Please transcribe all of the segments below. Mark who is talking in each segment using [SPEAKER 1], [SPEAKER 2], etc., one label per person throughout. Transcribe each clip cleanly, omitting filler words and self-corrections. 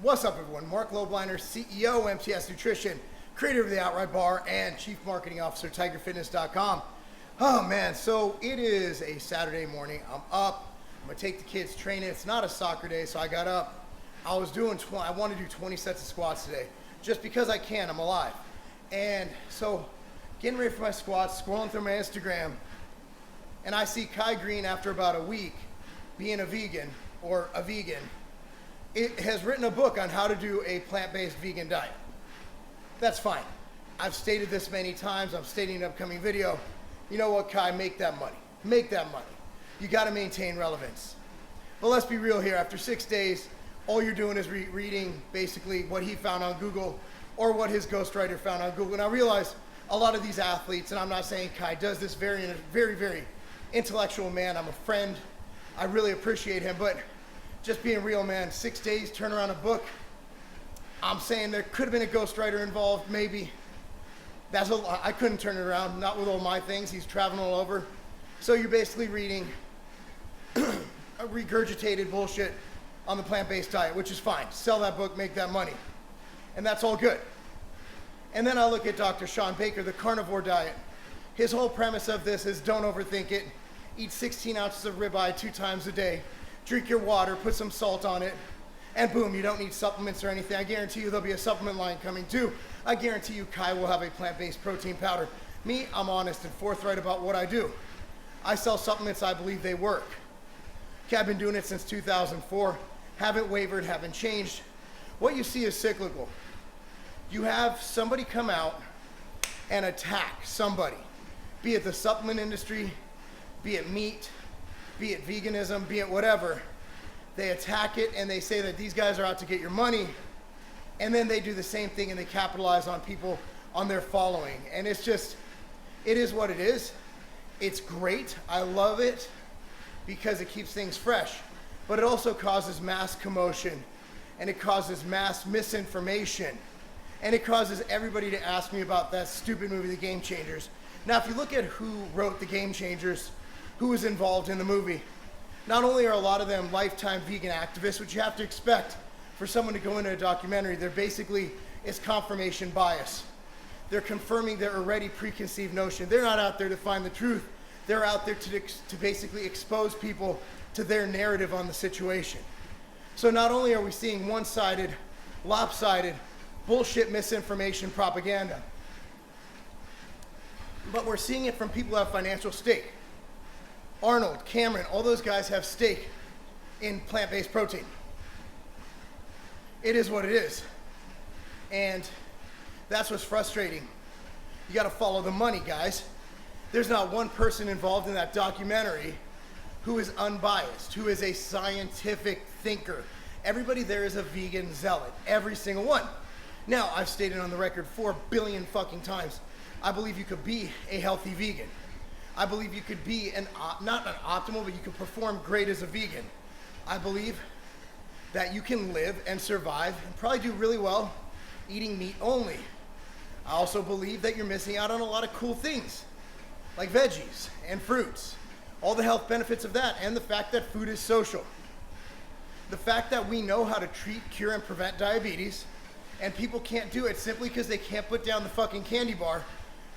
[SPEAKER 1] What's up, everyone? Marc Lobliner, CEO, MTS Nutrition, creator of the Outright Bar, and Chief Marketing Officer, TigerFitness.com. Oh man, so it is a Saturday morning. I'm up. I'm gonna take the kids training. It's not a soccer day, so I got up. I want to do 20 sets of squats today, just because I can. I'm alive. And so, getting ready for my squats, scrolling through my Instagram, and I see Kai Greene after about a week being a vegan. It has written a book on how to do a plant-based vegan diet. That's fine. I've stated this many times. I'm stating in an upcoming video. You know what, Kai? Make that money. Make that money. You got to maintain relevance. But let's be real here. After 6 days, all you're doing is reading basically what he found on Google or what his ghostwriter found on Google. And I realize a lot of these athletes, and I'm not saying Kai does this, very intellectual man. I'm a friend. I really appreciate him, but just being real, man, 6 days, turn around a book. I'm saying there could have been a ghostwriter involved, maybe. That's a lot. I couldn't turn it around, not with all my things. He's traveling all over. So you're basically reading a regurgitated bullshit on the plant-based diet, which is fine. Sell that book, make that money. And that's all good. And then I look at Dr. Shawn Baker, the carnivore diet. His whole premise of this is don't overthink it. Eat 16 ounces of ribeye 2 times a day. Drink your water, put some salt on it, and boom, you don't need supplements or anything. I guarantee you there'll be a supplement line coming too. I guarantee you Kai will have a plant-based protein powder. Me, I'm honest and forthright about what I do. I sell supplements, I believe they work. Okay, I've been doing it since 2004. Haven't wavered, haven't changed. What you see is cyclical. You have somebody come out and attack somebody, be it the supplement industry, be it meat, be it veganism, be it whatever. They attack it and they say that these guys are out to get your money, and then they do the same thing and they capitalize on people, on their following. And it's just, it is what it is. It's great. I love it because it keeps things fresh, but it also causes mass commotion, and it causes mass misinformation, and it causes everybody to ask me about that stupid movie, The Game Changers. Now, if you look at who wrote The Game Changers, who was involved in the movie, not only are a lot of them lifetime vegan activists, which you have to expect for someone to go into a documentary, they're basically, it's confirmation bias. They're confirming their already preconceived notion. They're not out there to find the truth. They're out there to basically expose people to their narrative on the situation. So not only are we seeing one-sided, lopsided, bullshit misinformation propaganda, but we're seeing it from people who have financial stake. Arnold, Cameron, all those guys have stake in plant-based protein. It is what it is. And that's what's frustrating. You gotta follow the money, guys. There's not one person involved in that documentary who is unbiased, who is a scientific thinker. Everybody there is a vegan zealot, every single one. Now, I've stated on the record 4 billion fucking times, I believe you could be a healthy vegan. I believe you could be not an optimal, but you could perform great as a vegan. I believe that you can live and survive and probably do really well eating meat only. I also believe that you're missing out on a lot of cool things, like veggies and fruits, all the health benefits of that, and the fact that food is social. The fact that we know how to treat, cure, and prevent diabetes, and people can't do it simply because they can't put down the fucking candy bar,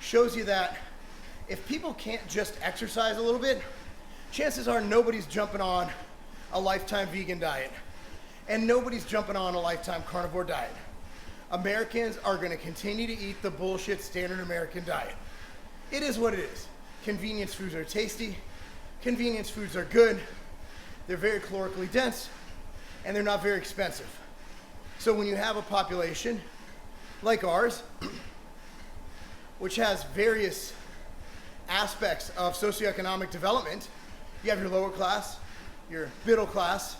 [SPEAKER 1] shows you that if people can't just exercise a little bit, chances are nobody's jumping on a lifetime vegan diet, and nobody's jumping on a lifetime carnivore diet. Americans are gonna continue to eat the bullshit standard American diet. It is what it is. Convenience foods are tasty, convenience foods are good, they're very calorically dense, and they're not very expensive. So when you have a population like ours, which has various aspects of socioeconomic development, you have your lower class, your middle class.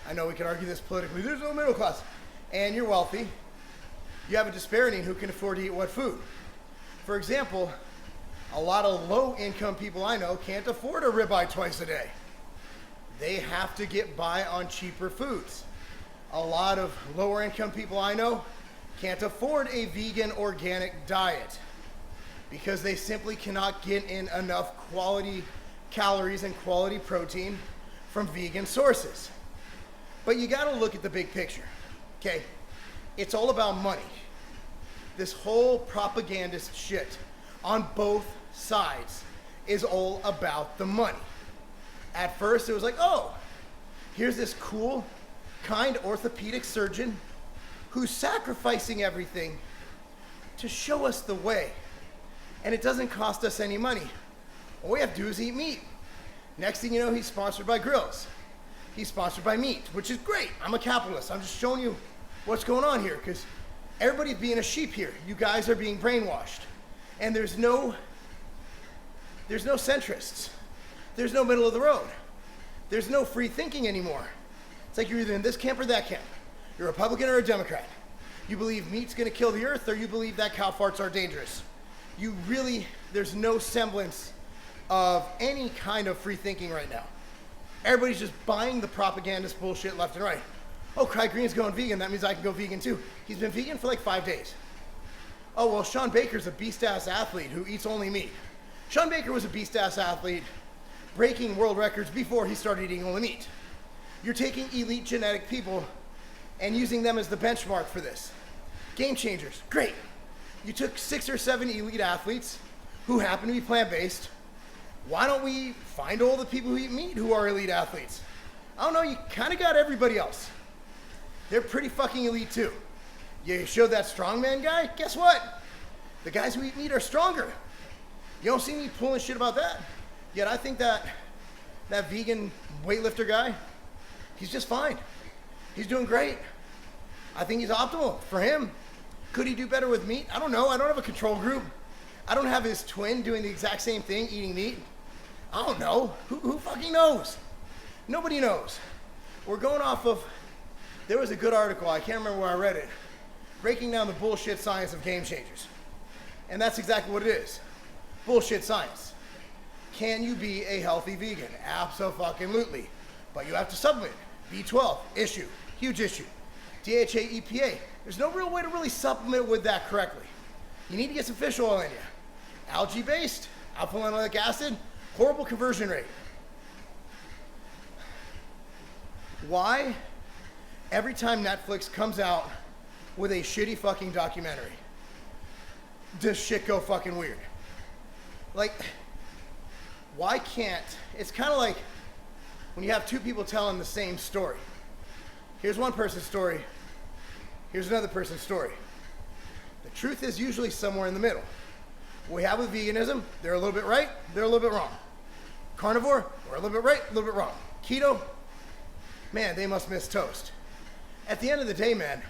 [SPEAKER 1] I know we can argue this politically, there's no middle class. And you're wealthy. You have a disparity in who can afford to eat what food. For example, a lot of low-income people I know can't afford a ribeye twice a day. They have to get by on cheaper foods. A lot of lower-income people I know can't afford a vegan organic diet because they simply cannot get in enough quality calories and quality protein from vegan sources. But you gotta look at the big picture. okay? It's all about money. This whole propagandist shit on both sides is all about the money. At first it was like, oh, here's this cool, kind orthopedic surgeon who's sacrificing everything to show us the way. And it doesn't cost us any money. All we have to do is eat meat. Next thing you know, he's sponsored by grills. He's sponsored by meat, which is great. I'm a capitalist. I'm just showing you what's going on here, because everybody's being a sheep here. You guys are being brainwashed. And there's no centrists. There's no middle of the road. There's no free thinking anymore. It's like you're either in this camp or that camp. You're a Republican or a Democrat. You believe meat's gonna kill the earth, or you believe that cow farts are dangerous. There's no semblance of any kind of free thinking right now. Everybody's just buying the propagandist bullshit left and right. Oh, Kai Greene's going vegan, that means I can go vegan too. He's been vegan for like 5 days. Oh, well, Shawn Baker's a beast-ass athlete who eats only meat. Shawn Baker was a beast-ass athlete breaking world records before he started eating only meat. You're taking elite genetic people and using them as the benchmark for this. Game changers, great. You took 6 or 7 elite athletes who happen to be plant-based. Why don't we find all the people who eat meat who are elite athletes? I don't know, you kind of got everybody else. They're pretty fucking elite too. You showed that strongman guy? Guess what? The guys who eat meat are stronger. You don't see me pulling shit about that. Yet I think that vegan weightlifter guy, he's just fine. He's doing great. I think he's optimal for him. Could he do better with meat? I don't know. I don't have a control group. I don't have his twin doing the exact same thing, eating meat. I don't know. Who fucking knows? Nobody knows. We're going off of, there was a good article, I can't remember where I read it, breaking down the bullshit science of game changers. And that's exactly what it is. Bullshit science. Can you be a healthy vegan? Abso-fucking-lutely. But you have to supplement. B12, issue, huge issue. DHA, EPA. There's no real way to really supplement with that correctly. You need to get some fish oil in you. Algae-based, alpha-linoleic acid, horrible conversion rate. Why? Every time Netflix comes out with a shitty fucking documentary, does shit go fucking weird? Like, why can't, it's kind of like when you have two people telling the same story. Here's one person's story, here's another person's story. The truth is usually somewhere in the middle. What we have with veganism, they're a little bit right, they're a little bit wrong. Carnivore, we're a little bit right, a little bit wrong. Keto, man, they must miss toast. At the end of the day, man,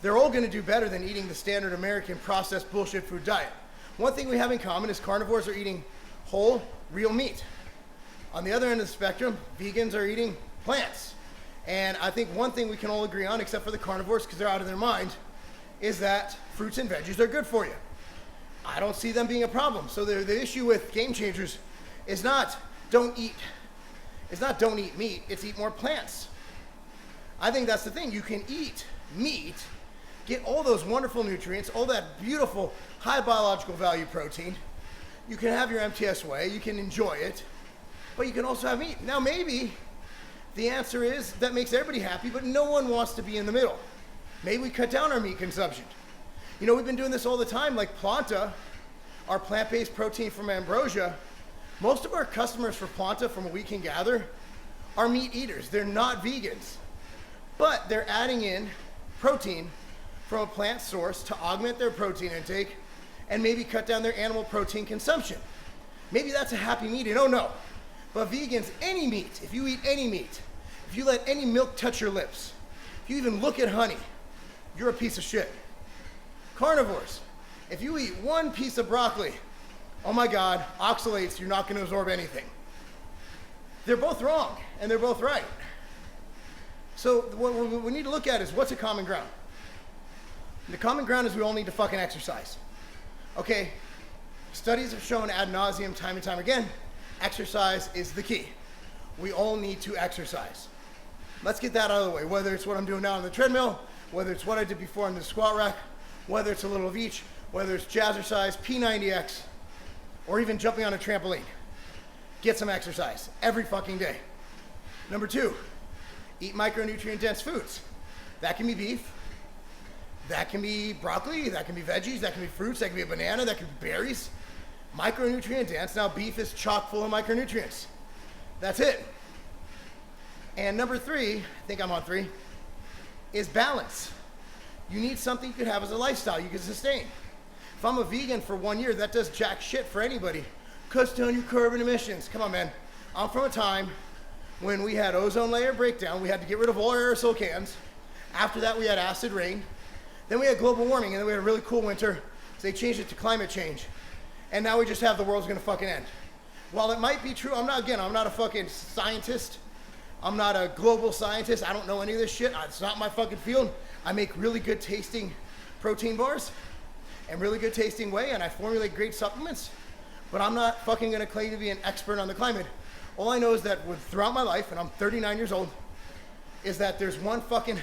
[SPEAKER 1] they're all gonna do better than eating the standard American processed bullshit food diet. One thing we have in common is carnivores are eating whole, real meat. On the other end of the spectrum, vegans are eating plants. And I think one thing we can all agree on, except for the carnivores because they're out of their mind, is that fruits and veggies are good for you. I don't see them being a problem. So the issue with game changers is not don't eat meat, it's eat more plants. I think that's the thing. You can eat meat, get all those wonderful nutrients, all that beautiful high biological value protein. You can have your MTS whey, you can enjoy it, but you can also have meat. Now maybe the answer is that makes everybody happy, but no one wants to be in the middle. Maybe we cut down our meat consumption. You know, we've been doing this all the time, like Planta, our plant-based protein from ambrosia. Most of our customers for Planta, from what we can gather, are meat eaters. They're not vegans, but they're adding in protein from a plant source to augment their protein intake and maybe cut down their animal protein consumption. Maybe that's a happy meat, I don't know. But vegans, any meat, if you eat any meat, if you let any milk touch your lips, if you even look at honey, you're a piece of shit. Carnivores, if you eat one piece of broccoli, oh my God, oxalates, you're not gonna absorb anything. They're both wrong, and they're both right. So what we need to look at is what's a common ground? And the common ground is we all need to fucking exercise. Okay, studies have shown ad nauseum time and time again, exercise is the key. We all need to exercise. Let's get that out of the way, whether it's what I'm doing now on the treadmill, whether it's what I did before on the squat rack, whether it's a little of each, whether it's jazzercise, P90X, or even jumping on a trampoline. Get some exercise every fucking day. Number 2, eat micronutrient dense foods. That can be beef. That can be broccoli. That can be veggies. That can be fruits. That can be a banana. That can be berries. Micronutrient dense. Now beef is chock full of micronutrients. That's it. And number 3, I think I'm on 3, is balance. You need something you could have as a lifestyle you can sustain. If I'm a vegan for 1 year, that does jack shit for anybody. Cuts down your carbon emissions. Come on, man. I'm from a time when we had ozone layer breakdown. We had to get rid of all aerosol cans. After that, we had acid rain. Then we had global warming, and then we had a really cool winter. So they changed it to climate change. And now we just have the world's gonna fucking end. While it might be true, I'm not a fucking scientist. I'm not a global scientist. I don't know any of this shit. It's not my fucking field. I make really good tasting protein bars and really good tasting whey, and I formulate great supplements. But I'm not fucking gonna claim to be an expert on the climate. All I know is that throughout my life, and I'm 39 years old, is that there's one fucking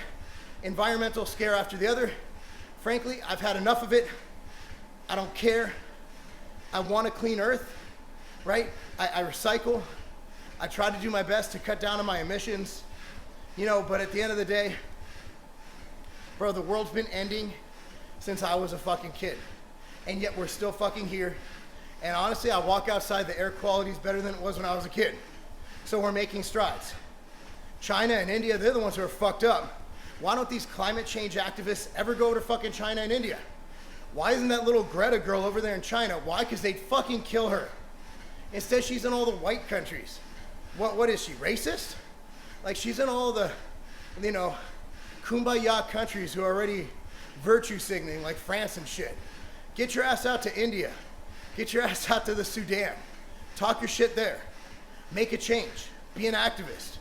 [SPEAKER 1] environmental scare after the other. Frankly, I've had enough of it. I don't care. I want a clean earth, right? I recycle. I try to do my best to cut down on my emissions, but at the end of the day, bro, the world's been ending since I was a fucking kid. And yet we're still fucking here. And honestly, I walk outside, the air quality is better than it was when I was a kid. So we're making strides. China and India, they're the ones who are fucked up. Why don't these climate change activists ever go to fucking China and India? Why isn't that little Greta girl over there in China? Why? Because they'd fucking kill her. Instead, she's in all the white countries. What is she, racist? Like, she's in all the, kumbaya countries who are already virtue signaling, like France and shit. Get your ass out to India. Get your ass out to the Sudan. Talk your shit there. Make a change. Be an activist.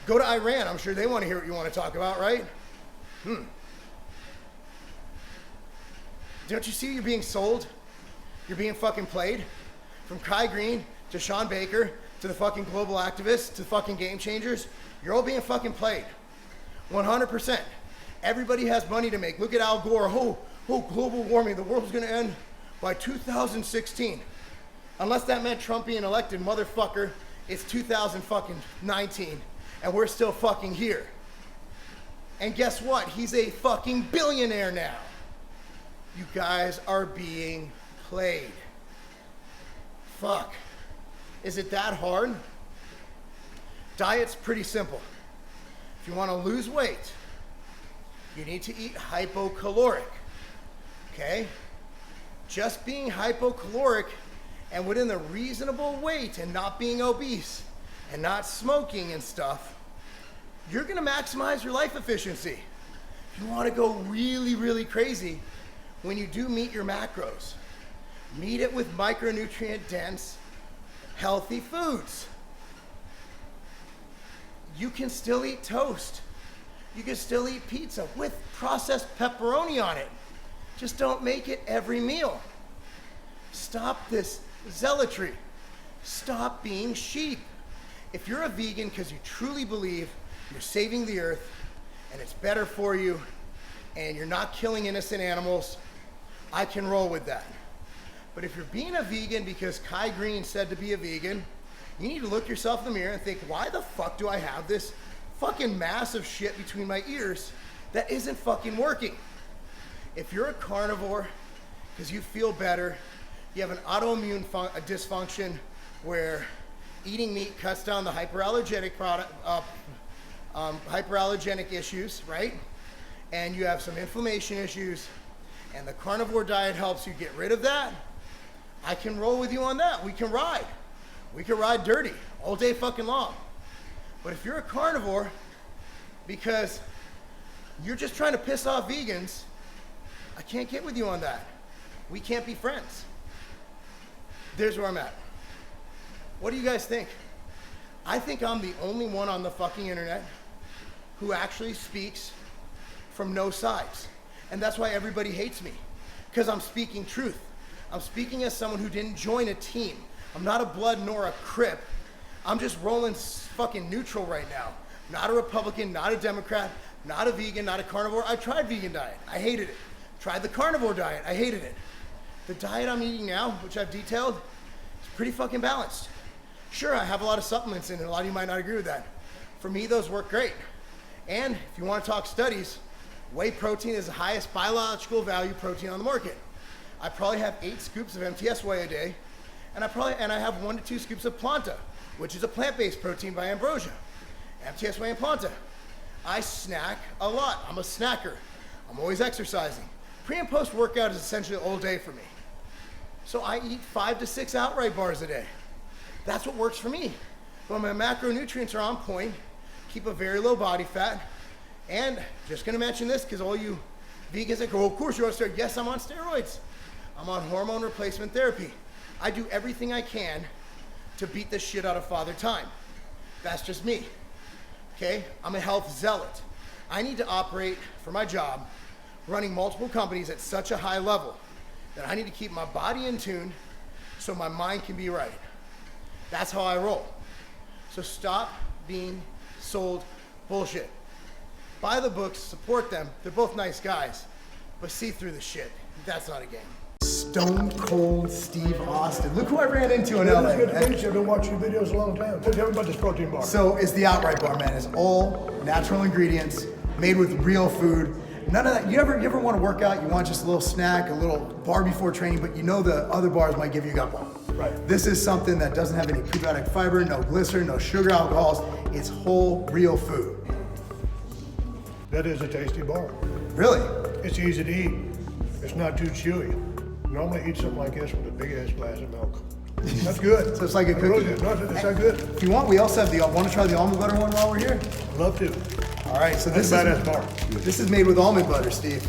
[SPEAKER 1] Go to Iran. I'm sure they want to hear what you want to talk about, right? Don't you see you're being sold? You're being fucking played? From Kai Greene to Sean Baker to the fucking global activists to the fucking game changers, you're all being fucking played. 100%. Everybody has money to make. Look at Al Gore. Oh, global warming. The world's going to end by 2016. Unless that meant Trump being elected, motherfucker, it's 2019, and we're still fucking here. And guess what? He's a fucking billionaire now. You guys are being played. Fuck. Is it that hard? Diet's pretty simple. If you want to lose weight, you need to eat hypocaloric. Okay? Just being hypocaloric and within the reasonable weight and not being obese and not smoking and stuff, you're going to maximize your life efficiency. If you want to go really, really crazy, when you do meet your macros, meet it with micronutrient dense, healthy foods. You can still eat toast. You can still eat pizza with processed pepperoni on it. Just don't make it every meal. Stop this zealotry. Stop being sheep. If you're a vegan because you truly believe you're saving the earth and it's better for you and you're not killing innocent animals, I can roll with that. But if you're being a vegan because Kai Greene said to be a vegan, you need to look yourself in the mirror and think, why the fuck do I have this fucking mass of shit between my ears that isn't fucking working? If you're a carnivore because you feel better, you have an autoimmune dysfunction where eating meat cuts down the hyperallergenic issues, right? And you have some inflammation issues, and the carnivore diet helps you get rid of that, I can roll with you on that. We can ride. We can ride dirty all day fucking long. But if you're a carnivore because you're just trying to piss off vegans, I can't get with you on that. We can't be friends. There's where I'm at. What do you guys think? I think I'm the only one on the fucking internet who actually speaks from no sides. And that's why everybody hates me, because I'm speaking truth. I'm speaking as someone who didn't join a team. I'm not a blood nor a Crip. I'm just rolling fucking neutral right now. Not a Republican, not a Democrat, not a vegan, not a carnivore. I tried vegan diet. I hated it. Tried the carnivore diet. I hated it. The diet I'm eating now, which I've detailed, is pretty fucking balanced. Sure, I have a lot of supplements in it. A lot of you might not agree with that. For me, those work great. And if you want to talk studies, whey protein is the highest biological value protein on the market. I probably have 8 scoops of MTS whey a day, and I have 1 to 2 scoops of Planta, which is a plant-based protein by Ambrosia. MTS whey and Planta. I snack a lot. I'm a snacker. I'm always exercising. Pre and post workout is essentially all day for me. So I eat 5 to 6 outright bars a day. That's what works for me. But my macronutrients are on point, keep a very low body fat, and just gonna mention this because all you vegans that go, well, of course you're on steroids. Yes, I'm on steroids. I'm on hormone replacement therapy. I do everything I can to beat the shit out of Father Time. That's just me. Okay, I'm a health zealot. I need to operate for my job, running multiple companies at such a high level that I need to keep my body in tune so my mind can be right. That's how I roll. So stop being sold bullshit. Buy the books, support them. They're both nice guys, but see through the shit. That's not a game. Stone Cold Steve Austin. Look who I ran into in LA.
[SPEAKER 2] It's good to meet you. I've been watching your videos a long time. Tell me about this protein bar.
[SPEAKER 1] So it's the outright bar, man. It's all natural ingredients, made with real food. None of that. You ever want to work out? You want just a little snack, a little bar before training, but you know the other bars might give you a gut bump.
[SPEAKER 2] Right.
[SPEAKER 1] This is something that doesn't have any prebiotic fiber, no glycerin, no sugar alcohols. It's whole, real food.
[SPEAKER 2] That is a tasty bar.
[SPEAKER 1] Really?
[SPEAKER 2] It's easy to eat. It's not too chewy. Normally eat something like this with a big ass glass of milk. That's good.
[SPEAKER 1] So it's like a cookie.
[SPEAKER 2] Really good. No, it's not good.
[SPEAKER 1] If you want, we also have the, want to try the almond butter one while we're here?
[SPEAKER 2] Love to.
[SPEAKER 1] All right, so
[SPEAKER 2] That's
[SPEAKER 1] this
[SPEAKER 2] a
[SPEAKER 1] is,
[SPEAKER 2] badass bar.
[SPEAKER 1] this is made with almond butter, Steve.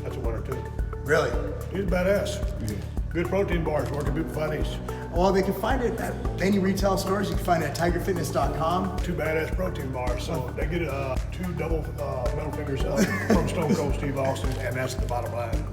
[SPEAKER 2] That's a one or two.
[SPEAKER 1] Really?
[SPEAKER 2] He's badass. Good protein bars. Where can people find these?
[SPEAKER 1] Well, they can find it at any retail stores. You can find it at tigerfitness.com.
[SPEAKER 2] 2 badass protein bars. So they get 2 double middle fingers up from Stone Cold Steve Austin, and that's the bottom line.